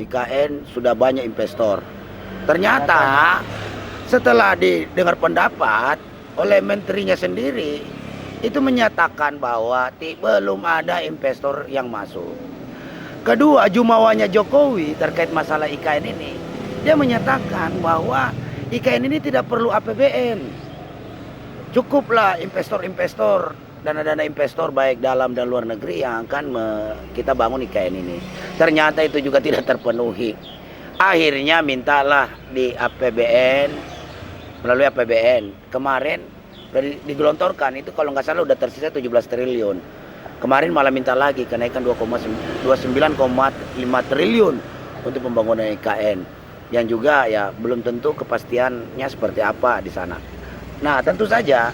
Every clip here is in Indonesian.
IKN sudah banyak investor. Ternyata setelah didengar pendapat oleh menterinya sendiri, itu menyatakan bahwa belum ada investor yang masuk. Kedua, jumawanya Jokowi terkait masalah IKN ini, dia menyatakan bahwa IKN ini tidak perlu APBN. Cukuplah investor-investor, dana-dana investor baik dalam dan luar negeri yang akan kita bangun IKN ini. Ternyata itu juga tidak terpenuhi. Akhirnya mintalah di APBN, melalui APBN. Kemarin digelontorkan itu kalau nggak salah udah tersisa 17 triliun. Kemarin malah minta lagi kenaikan 29,5 triliun untuk pembangunan IKN. Yang juga ya belum tentu kepastiannya seperti apa di sana. Nah, tentu saja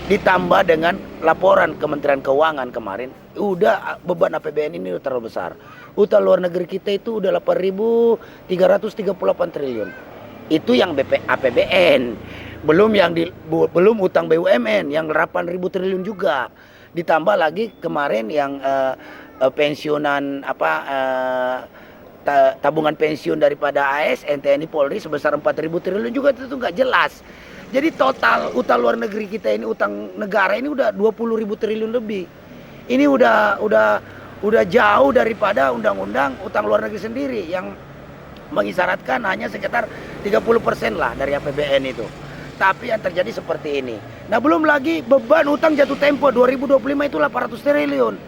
ditambah dengan laporan Kementerian Keuangan kemarin, udah beban APBN ini udah terlalu besar. Utang luar negeri kita itu udah 8.338 triliun. Itu yang APBN. Belum utang BUMN yang 8.000 triliun juga. Ditambah lagi kemarin yang pensiunan tabungan pensiun daripada ASN, TNI, Polri sebesar 4.000 triliun juga itu nggak jelas. Jadi total utang luar negeri kita ini, utang negara ini udah 20.000 triliun lebih. Ini udah jauh daripada undang-undang utang luar negeri sendiri yang mengisyaratkan hanya sekitar 30% lah dari APBN itu. Tapi yang terjadi seperti ini. Nah, belum lagi beban utang jatuh tempo 2025 itu 800 triliun.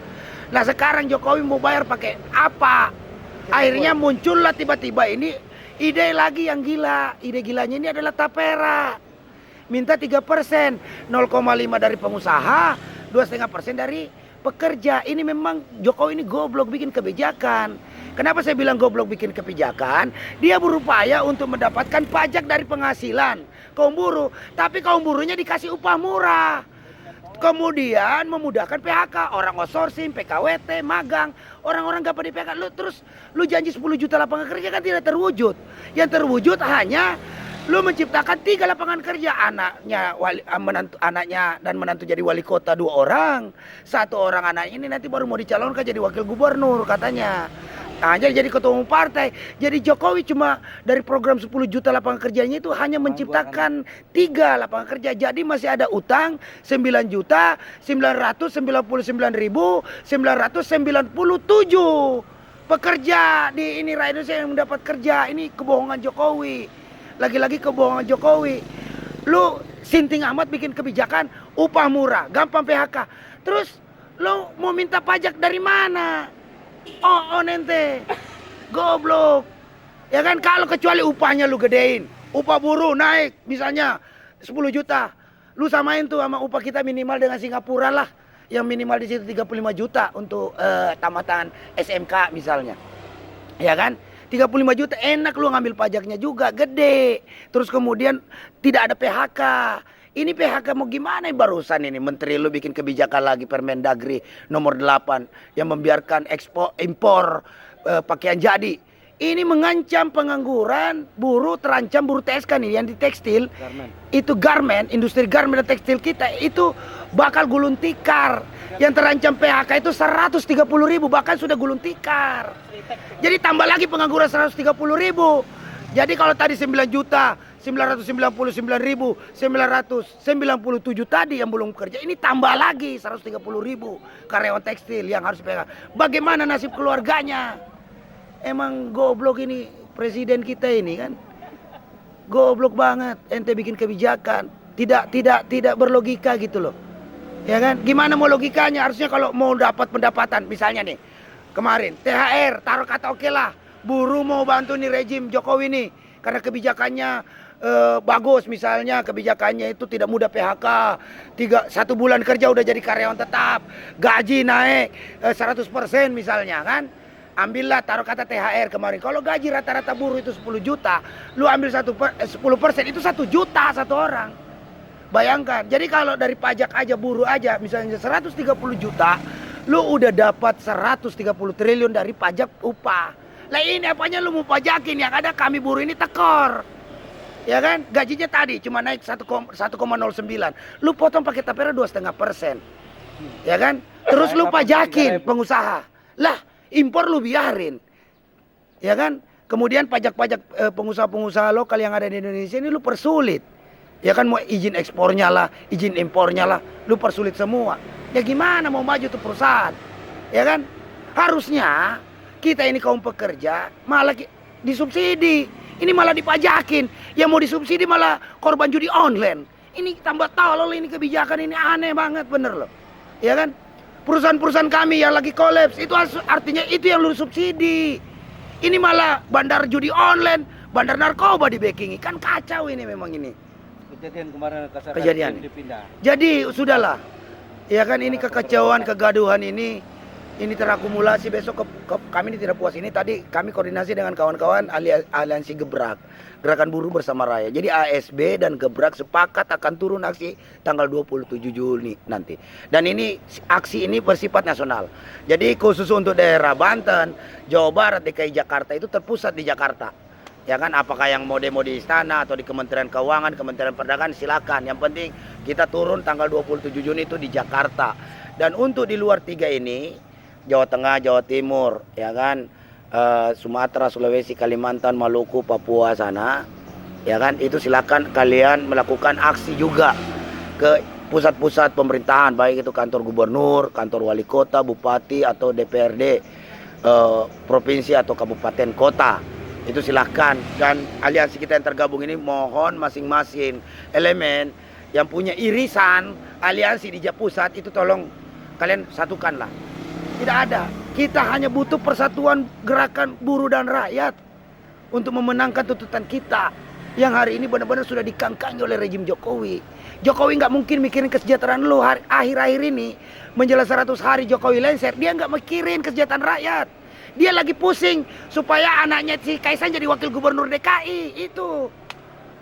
Nah, sekarang Jokowi mau bayar pakai apa? Akhirnya muncullah tiba-tiba ini ide lagi yang gila. Ide gilanya ini adalah tapera. Minta 3%, 0,5 dari pengusaha, 2,5% dari pekerja. Ini memang Jokowi ini goblok bikin kebijakan. Kenapa saya bilang goblok bikin kebijakan? Dia berupaya untuk mendapatkan pajak dari penghasilan kaum buruh, tapi kaum buruhnya dikasih upah murah. Kemudian memudahkan PHK, orang outsourcing, PKWT, magang, orang-orang gak pada PHK. Lu janji 10 juta lapangan kerja kan tidak terwujud. Yang terwujud hanya lu menciptakan 3 lapangan kerja, anaknya dan menantu jadi wali kota 2 orang, 1 orang anak ini nanti baru mau dicalonkan jadi wakil gubernur katanya. Nah, jadi ketua umum partai. Jadi Jokowi cuma dari program 10 juta lapangan kerjanya itu hanya menciptakan 3 lapangan kerja. Jadi masih ada utang 9.999.997 pekerja di ini rakyat Indonesia yang mendapat kerja. Ini kebohongan Jokowi. Lagi-lagi kebohongan Jokowi. Lu sinting amat bikin kebijakan upah murah, gampang PHK. Terus lu mau minta pajak dari mana? Oh nente goblok. Ya kan, kalau kecuali upahnya lu gedein, upah buruh naik misalnya 10 juta. Lu samain tuh sama upah kita minimal dengan Singapura lah. Yang minimal di situ 35 juta untuk tamatan SMK misalnya. Ya kan? 35 juta enak, lu ngambil pajaknya juga gede. Terus kemudian tidak ada PHK. Ini PHK mau gimana barusan ini menteri lu bikin kebijakan lagi Permendagri nomor 8 yang membiarkan impor pakaian jadi. Ini mengancam pengangguran, buruh terancam, buruh TSK nih yang di tekstil. Itu garment, industri garment dan tekstil kita itu bakal gulung tikar. Yang terancam PHK itu 130.000, bahkan sudah gulung tikar. Jadi tambah lagi pengangguran 130.000. Jadi kalau tadi 9.999.997 tadi yang belum bekerja, ini tambah lagi 130.000 karyawan tekstil yang harus PHK. Bagaimana nasib keluarganya? Emang goblok ini presiden kita ini kan. Goblok banget, ente bikin kebijakan tidak berlogika gitu loh. Ya kan? Gimana mau logikanya? Harusnya kalau mau dapat pendapatan misalnya nih. Kemarin THR taruh kata oke lah. Buruh mau bantu nih rejim Jokowi nih karena kebijakannya bagus, misalnya kebijakannya itu tidak mudah PHK, 1 bulan kerja udah jadi karyawan tetap, gaji naik 100% misalnya kan. Ambillah taruh kata THR kemarin. Kalau gaji rata-rata buruh itu 10 juta, lu ambil 10% itu 1 juta satu orang. Bayangkan. Jadi kalau dari pajak aja buruh aja misalnya 130 juta, lu udah dapat 130 triliun dari pajak upah. Lah ini apanya lu mau pajakin, yang ada kami buruh ini tekor. Ya kan? Gajinya tadi cuma naik 1,09. Lu potong pakai tapera 2,5%. Ya kan? Terus lu pajakin pengusaha. Lah, impor lu biarin. ya kan? Kemudian pajak-pajak pengusaha-pengusaha lokal yang ada di Indonesia ini lu persulit. Ya kan, mau izin ekspornya lah, izin impornya lah, lu persulit semua. Ya gimana mau maju tuh perusahaan? Ya kan? Harusnya kita ini kaum pekerja malah disubsidi. Ini malah dipajakin. Yang mau disubsidi malah korban judi online. Ini tambah tolol, ini kebijakan ini aneh banget bener loh. Ya kan? Perusahaan-perusahaan kami yang lagi kolaps itu artinya itu yang lu subsidi. Ini malah bandar judi online, bandar narkoba di backingi. Kan kacau ini memang ini. Kejadian kemarin Kejadian. dipindah. Jadi sudahlah. Ya kan, ini kekacauan, kegaduhan ini terakumulasi. Besok kami ini tidak puas. Ini tadi kami koordinasi dengan kawan-kawan aliansi Gebrak, Gerakan Buruh Bersama Rakyat. Jadi ASB dan Gebrak sepakat akan turun aksi tanggal 27 Juni nanti. Dan ini aksi ini bersifat nasional. Jadi khusus untuk daerah Banten, Jawa Barat, DKI Jakarta itu terpusat di Jakarta. Ya kan, apakah yang mau demo di istana atau di Kementerian Keuangan, Kementerian Perdagangan, silakan. Yang penting kita turun tanggal 27 Juni itu di Jakarta. Dan untuk di luar tiga ini, Jawa Tengah, Jawa Timur, ya kan, Sumatera, Sulawesi, Kalimantan, Maluku, Papua sana, ya kan, itu silakan kalian melakukan aksi juga ke pusat-pusat pemerintahan, baik itu kantor gubernur, kantor wali kota, bupati atau DPRD provinsi atau kabupaten kota. Itu silahkan. Dan aliansi kita yang tergabung ini mohon masing-masing elemen yang punya irisan aliansi di pusat itu tolong kalian satukanlah. Tidak ada. Kita hanya butuh persatuan gerakan buruh dan rakyat untuk memenangkan tuntutan kita yang hari ini benar-benar sudah dikangkangi oleh rejim Jokowi. Jokowi nggak mungkin mikirin kesejahteraan lu. Akhir-akhir ini menjelang 100 hari Jokowi lengser, dia nggak mikirin kesejahteraan rakyat. Dia lagi pusing supaya anaknya si Kaisang jadi wakil gubernur DKI. Itu.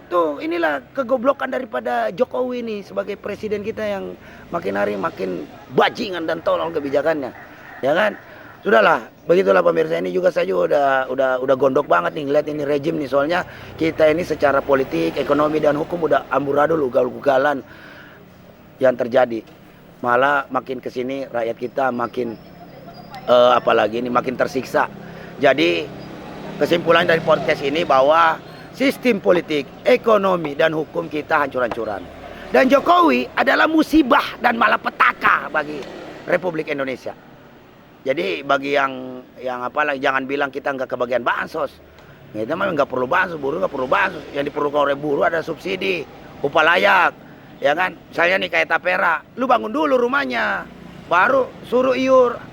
Tuh, inilah kegoblokan daripada Jokowi ini sebagai presiden kita yang makin hari makin bajingan dan tolol kebijakannya. Ya kan? Sudahlah, begitulah pemirsa. Ini juga saya juga udah gondok banget nih lihat ini rejim nih, soalnya kita ini secara politik, ekonomi dan hukum udah amburadul, ugal-ugalan yang terjadi. Malah makin kesini rakyat kita makin apalagi ini makin tersiksa. Jadi kesimpulan dari podcast ini bahwa sistem politik, ekonomi dan hukum kita hancur-hancuran. Dan Jokowi adalah musibah dan malapetaka bagi Republik Indonesia. Jadi bagi yang apalagi jangan bilang kita nggak kebagian bansos. Kita mah nggak perlu bansos, buruh nggak perlu bansos. Yang diperlukan oleh buruh ada subsidi, upah layak, ya kan? Misalnya nih kayak Tapera, lu bangun dulu rumahnya, baru suruh iur.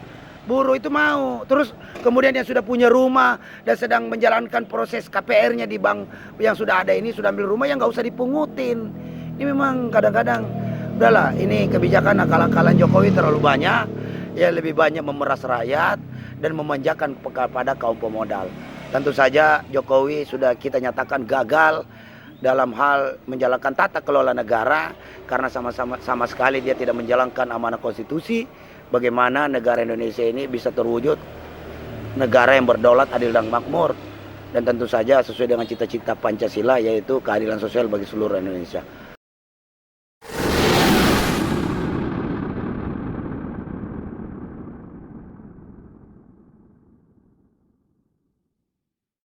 Buruh itu mau. Terus kemudian yang sudah punya rumah dan sedang menjalankan proses KPR-nya di bank yang sudah ada ini, sudah ambil rumah, yang nggak usah dipungutin. Ini memang kadang-kadang udahlah, ini kebijakan akal-akalan Jokowi terlalu banyak. Ya lebih banyak memeras rakyat dan memanjakan kepada kaum pemodal. Tentu saja Jokowi sudah kita nyatakan gagal dalam hal menjalankan tata kelola negara karena sama sekali dia tidak menjalankan amanah konstitusi. Bagaimana negara Indonesia ini bisa terwujud negara yang berdaulat, adil dan makmur, dan tentu saja sesuai dengan cita-cita Pancasila, yaitu keadilan sosial bagi seluruh Indonesia.